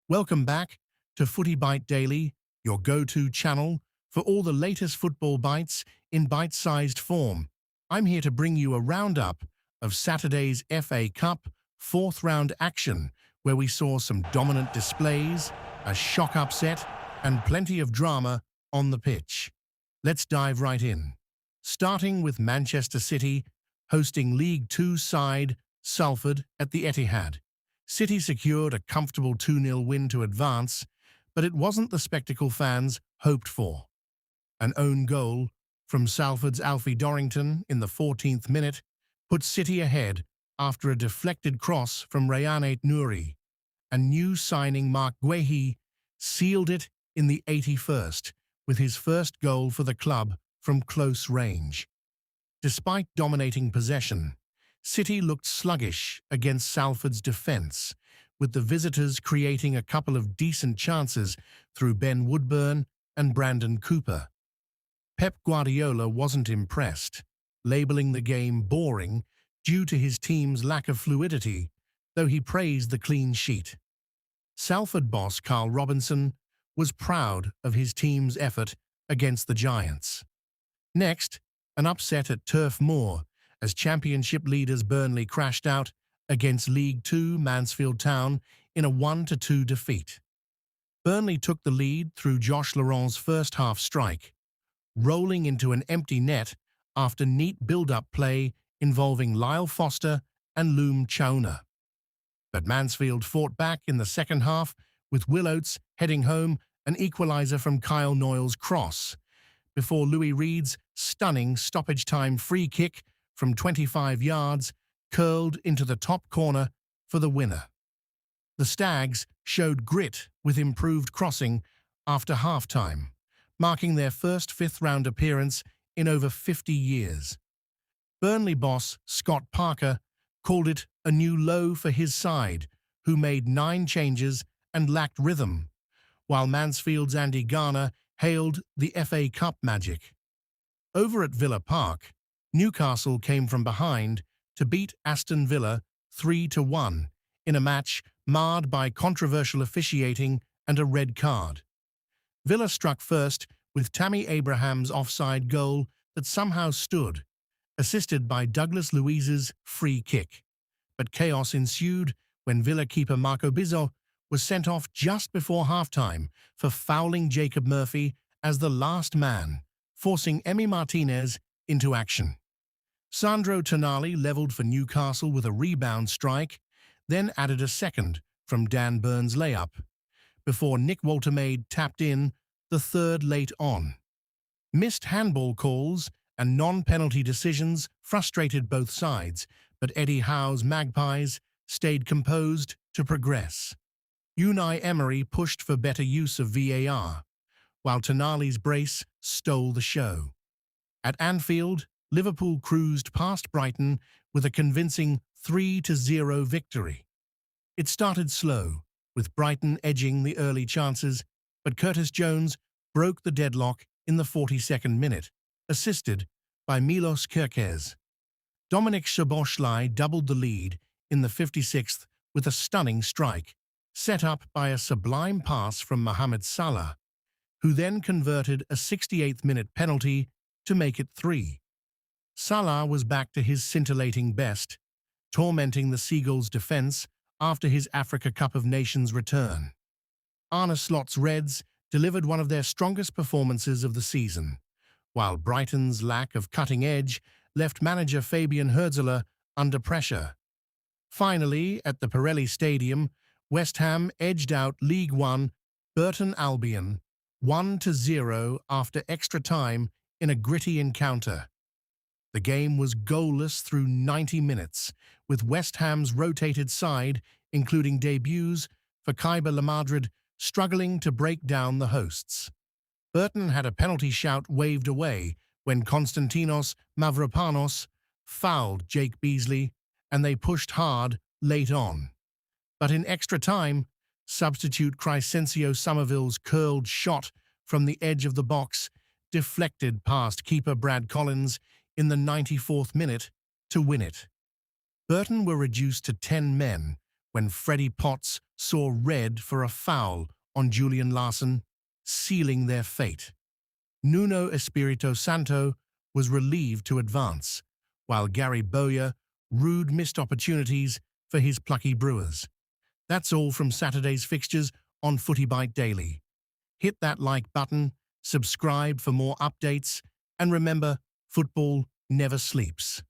Welcome back to FootyBite Daily, your go-to channel for all the latest football bites in bite-sized form. I'm here to bring you a roundup of Saturday's FA Cup fourth-round action, where we saw some dominant displays, a shock upset, and plenty of drama on the pitch. Let's dive right in. Starting with Manchester City hosting League Two side Salford at the Etihad. City secured a comfortable 2-0 win to advance, but it wasn't the spectacle fans hoped for. An own goal from Salford's Alfie Dorrington in the 14th minute put City ahead after a deflected cross from Rayane Nouri, and new signing Mark Guehi sealed it in the 81st with his first goal for the club from close range. Despite dominating possession, City looked sluggish against Salford's defence, with the visitors creating a couple of decent chances through Ben Woodburn and Brandon Cooper. Pep Guardiola wasn't impressed, labelling the game boring due to his team's lack of fluidity, though he praised the clean sheet. Salford boss Carl Robinson was proud of his team's effort against the Giants. Next, an upset at Turf Moor as Championship leaders Burnley crashed out against League Two Mansfield Town in a 1-2 defeat. Burnley took the lead through Josh Laurent's first-half strike, rolling into an empty net after neat build-up play involving Lyle Foster and Loum Chauna. But Mansfield fought back in the second half, with Will Oates heading home an equaliser from Kyle Noyle's cross, before Louis Reed's stunning stoppage-time free kick from 25 yards curled into the top corner for the winner. The Stags showed grit with improved crossing after half-time, marking their first fifth-round appearance in over 50 years. Burnley boss Scott Parker called it a new low for his side, who made 9 changes and lacked rhythm, while Mansfield's Andy Garner hailed the FA Cup magic. Over at Villa Park, Newcastle came from behind to beat Aston Villa 3-1 in a match marred by controversial officiating and a red card. Villa struck first with Tammy Abraham's offside goal that somehow stood, assisted by Douglas Luiz's free kick. But chaos ensued when Villa keeper Marco Bizzo was sent off just before halftime for fouling Jacob Murphy as the last man, forcing Emi Martinez into action. Sandro Tonali levelled for Newcastle with a rebound strike, then added a second from Dan Burns' layup, before Nick Woltermaid tapped in the third late on. Missed handball calls and non-penalty decisions frustrated both sides, but Eddie Howe's Magpies stayed composed to progress. Unai Emery pushed for better use of VAR, while Tonali's brace stole the show. At Anfield, Liverpool cruised past Brighton with a convincing 3-0 victory. It started slow, with Brighton edging the early chances, but Curtis Jones broke the deadlock in the 42nd minute, assisted by Milos Kerkez. Dominic Szoboszlai doubled the lead in the 56th with a stunning strike, set up by a sublime pass from Mohamed Salah, who then converted a 68th-minute penalty to make it 3. Salah was back to his scintillating best, tormenting the Seagulls' defence after his Africa Cup of Nations return. Arne Slot's Reds delivered one of their strongest performances of the season, while Brighton's lack of cutting edge left manager Fabian Hürzeler under pressure. Finally, at the Pirelli Stadium, West Ham edged out League One Burton Albion 1-0 after extra time in a gritty encounter. The game was goalless through 90 minutes, with West Ham's rotated side, including debuts for Kaiba Lamadrid, struggling to break down the hosts. Burton had a penalty shout waved away when Konstantinos Mavropanos fouled Jake Beasley, and they pushed hard late on. But in extra time, substitute Crescencio Somerville's curled shot from the edge of the box deflected past keeper Brad Collins in the 94th minute to win it. Burton were reduced to 10 men, when Freddie Potts saw red for a foul on Julian Larson, sealing their fate. Nuno Espirito Santo was relieved to advance, while Gary Bowyer rued missed opportunities for his plucky Brewers. That's all from Saturday's fixtures on FootyBite Daily. Hit that like button, subscribe for more updates, and remember, football never sleeps.